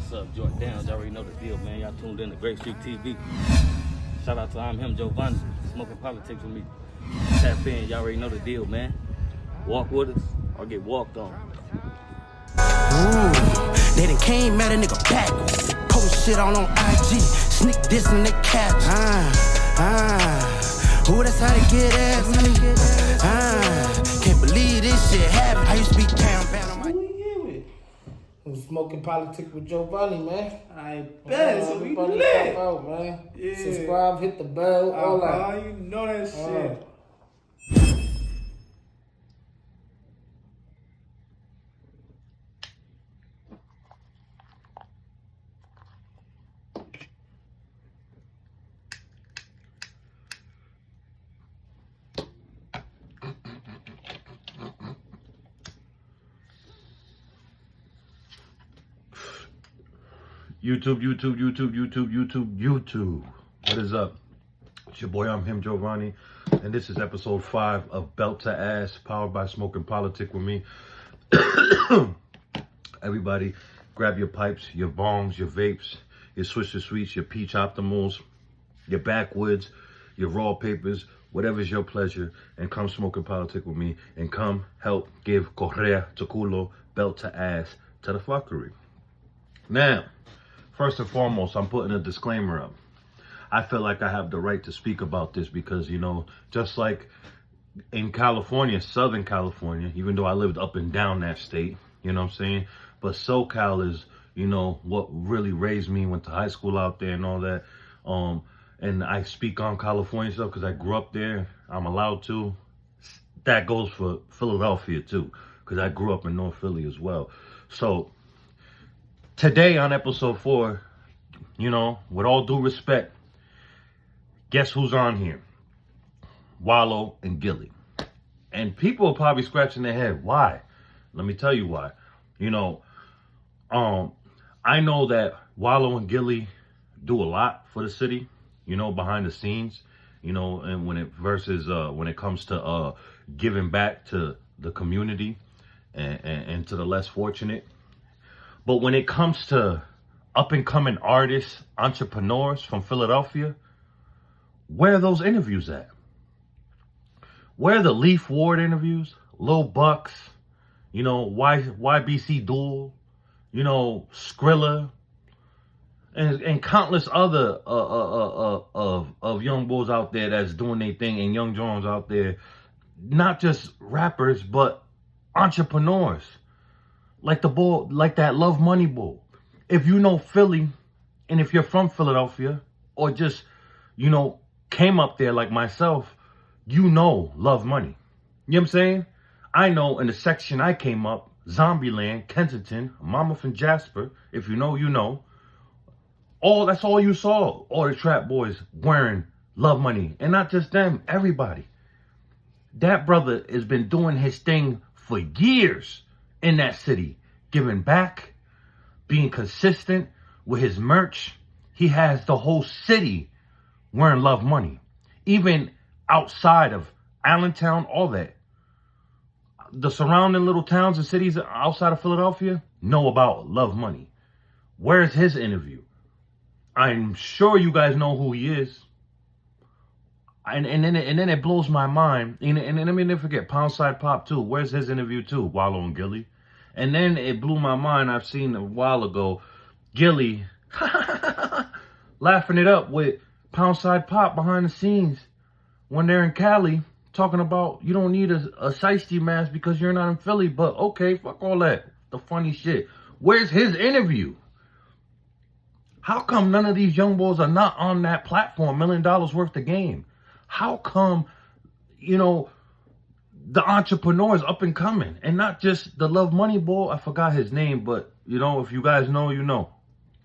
What's up, Jordan? Y'all already know the deal, man. Y'all tuned in to Great Street TV. Shout out to I'm him, Giovanni, smoking politics with me. Tap in, y'all already know the deal, man. Walk with us or get walked on. Ooh, they done came at a nigga backwards. Post shit on IG, sneak this in the cap. Ooh, that's how they get at me. Can't believe this shit happened. I used to be down bad on my. I'm smoking politics with Giovanni, man. I bet. So we everybody lit. pop out, man. Yeah. Subscribe, hit the bell, all that. You know that shit. YouTube. What is up? It's your boy, I'm him, Giovanni, and this is episode 5 of Belt to Ass, powered by Smoking Politic with me. Everybody, grab your pipes, your bongs, your vapes, your Swisher Sweets, your Peach Optimals, your backwoods, your raw papers, whatever's your pleasure, and come smoking politic with me, and come help give Correa to culo, belt to ass to the fuckery. Now, first and foremost, I'm putting a disclaimer up. I feel like I have the right to speak about this because, you know, just like in California, Southern California, even though I lived up and down that state, you know what I'm saying? But SoCal is, you know, what really raised me, went to high school out there and all that. And I speak on California stuff because I grew up there. I'm allowed to. That goes for Philadelphia too, because I grew up in North Philly as well. So today on episode 4, you know, with all due respect, guess who's on here? Wallo and Gillie. And people are probably scratching their head. Why? Let me tell you why. You know, I know that Wallo and Gillie do a lot for the city, you know, behind the scenes, you know, and when it comes to giving back to the community and to the less fortunate. But when it comes to up-and-coming artists, entrepreneurs from Philadelphia, where are those interviews at? Where are the Leaf Ward interviews? Lil Bucks, you know, YBC Duel, you know, Skrilla, and countless other of young bulls out there that's doing their thing, and young Jones out there, not just rappers, but entrepreneurs. Like the bull, like that Love Money bull. If you know Philly, and if you're from Philadelphia, or just, you know, came up there like myself, you know Love Money. You know what I'm saying? I know in the section I came up, Zombieland, Kensington, Mama from Jasper, if you know, you know. That's all you saw. All the trap boys wearing Love Money. And not just them, everybody. That brother has been doing his thing for years in that city, giving back, being consistent with his merch. He has the whole city wearing Love Money. Even outside of Allentown, all that. The surrounding little towns and cities outside of Philadelphia know about Love Money. Where's his interview? I'm sure you guys know who he is. And then it blows my mind. And let me never forget, Poundside Pop too. Where's his interview too? Wallo and Gillie. And then it blew my mind. I've seen a while ago, Gillie laughing it up with Poundside Pop behind the scenes when they're in Cali talking about you don't need a shiesty mask because you're not in Philly. But okay, fuck all that. The funny shit. Where's his interview? How come none of these young boys are not on that platform, $1 million worth of game? How come, you know, the entrepreneurs up and coming, and not just the Love Money boy? I forgot his name, but, you know, if you guys know, you know.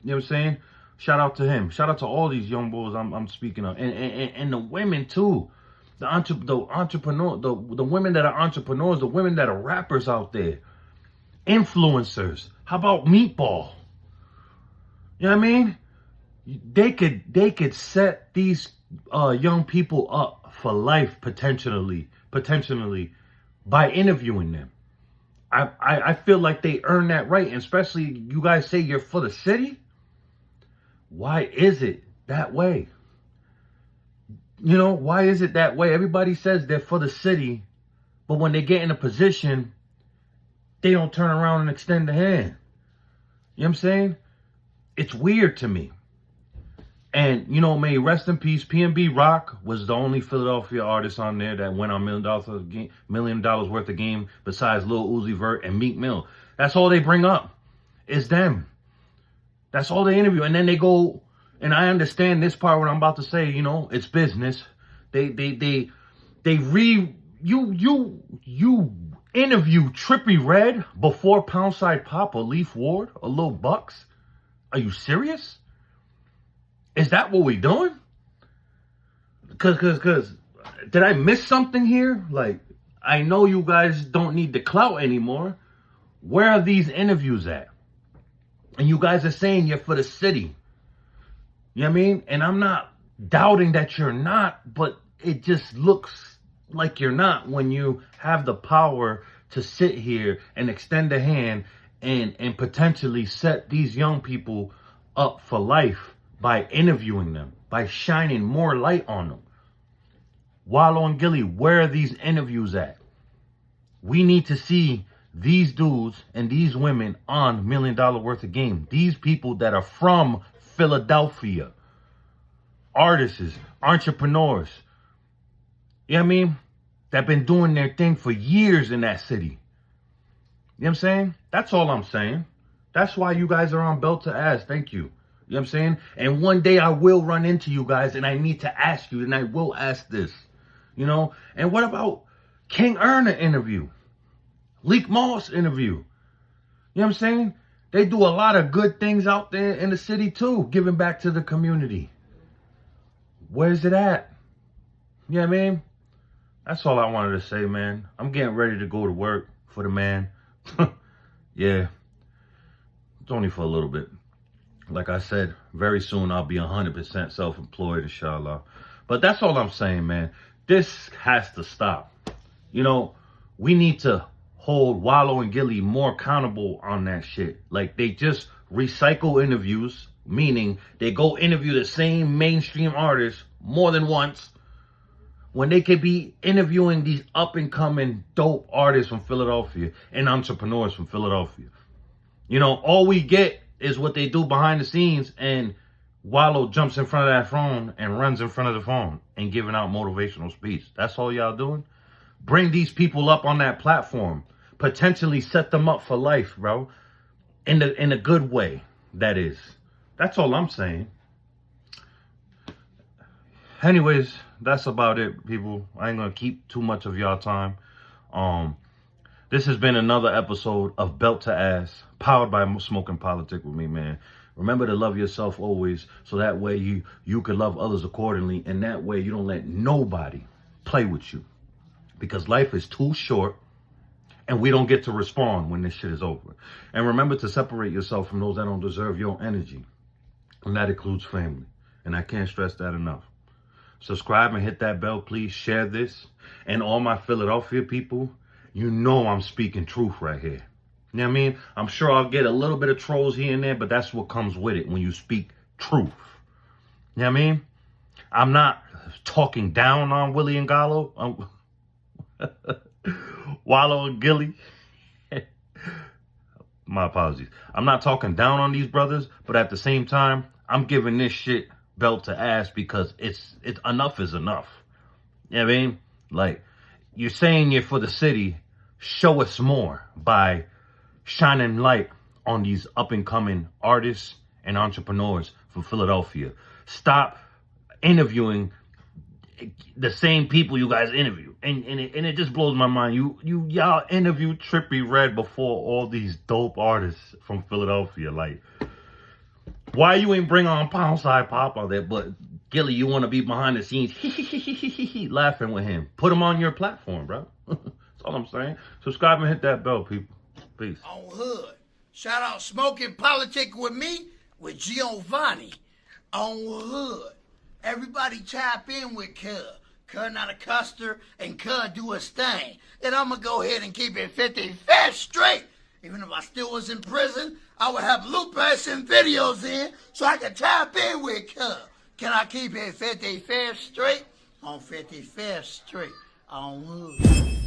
You know what I'm saying? Shout out to him. Shout out to all these young boys I'm speaking of. And the women, too. The entrepreneur, the women that are entrepreneurs, the women that are rappers out there. Influencers. How about Meatball? You know what I mean? They could set these young people up for life potentially by interviewing them. I feel like they earn that right, and especially you guys say you're for the city. Why is it that way? You know, why is it that way? Everybody says they're for the city, but when they get in a position, they don't turn around and extend the hand. You know what I'm saying? It's weird to me. And, you know, may rest in peace, P&B Rock was the only Philadelphia artist on there that went on $1 million worth of game besides Lil Uzi Vert and Meek Mill. That's all they bring up is them. That's all they interview. And then they go, and I understand this part, what I'm about to say, you know, it's business. You interview Trippie Redd before Poundside Pop or Leaf Ward or Lil Bucks? Are you serious? Is that what we doing? Cause did I miss something here? Like, I know you guys don't need the clout anymore. Where are these interviews at? And you guys are saying you're for the city. You know what I mean? And I'm not doubting that you're not, but it just looks like you're not when you have the power to sit here and extend a hand and potentially set these young people up for life by interviewing them, by shining more light on them. Wallo and Gillie, where are these interviews at? We need to see these dudes and these women on $1 million worth of game. These people that are from Philadelphia. Artists, entrepreneurs. You know what I mean? That been doing their thing for years in that city. You know what I'm saying? That's all I'm saying. That's why you guys are on Belt to Ass. Thank you. You know what I'm saying? And one day I will run into you guys and I need to ask you, and I will ask this. You know? And what about King Erna interview? Leak Moss interview? You know what I'm saying? They do a lot of good things out there in the city too, giving back to the community. Where's it at? You know what I mean? That's all I wanted to say, man. I'm getting ready to go to work for the man. Yeah. It's only for a little bit. Like I said, very soon I'll be 100% self-employed, inshallah. But that's all I'm saying, man. This has to stop. You know, we need to hold Wallo and Gillie more accountable on that shit. Like, they just recycle interviews, meaning they go interview the same mainstream artists more than once, when they could be interviewing these up-and-coming dope artists from Philadelphia and entrepreneurs from Philadelphia. You know, all we get is what they do behind the scenes, and Wallo jumps in front of that phone and runs in front of the phone and giving out motivational speech. That's all y'all doing? Bring these people up on that platform. Potentially set them up for life, bro. In a good way, that is. That's all I'm saying. Anyways, that's about it, people. I ain't gonna keep too much of y'all time. This has been another episode of Belt to Ass, powered by Smoking Politics with me, man. Remember to love yourself always, so that way you can love others accordingly, and that way you don't let nobody play with you. Because life is too short, and we don't get to respond when this shit is over. And remember to separate yourself from those that don't deserve your energy. And that includes family. And I can't stress that enough. Subscribe and hit that bell, please. Share this. And all my Philadelphia people, you know I'm speaking truth right here. You know what I mean? I'm sure I'll get a little bit of trolls here and there, but that's what comes with it when you speak truth. You know what I mean? I'm not talking down on Willie and Gallo. Wallo and Gillie. My apologies. I'm not talking down on these brothers, but at the same time, I'm giving this shit belt to ass because it's enough is enough. You know what I mean? Like, you're saying you're for the city, show us more by shining light on these up-and-coming artists and entrepreneurs from Philadelphia. Stop interviewing the same people you guys interview. And it just blows my mind. Y'all interviewed Trippie Redd before all these dope artists from Philadelphia. Like, why you ain't bring on Poundside Pop on there? But Gillie, you want to be behind the scenes laughing with him. Put him on your platform, bro. That's all I'm saying. Subscribe and hit that bell, people. Peace. On Hood. Shout out Smoking Politics with me, with Giovanni. On Hood. Everybody chime in with Cub. Cuz not a custer, and cuz do his thing. Then I'm gonna go ahead and keep it 55th straight. Even if I still was in prison, I would have loopers and videos in so I could tap in with cuz. Can I keep it 55th straight? On 55th Street, on Wood.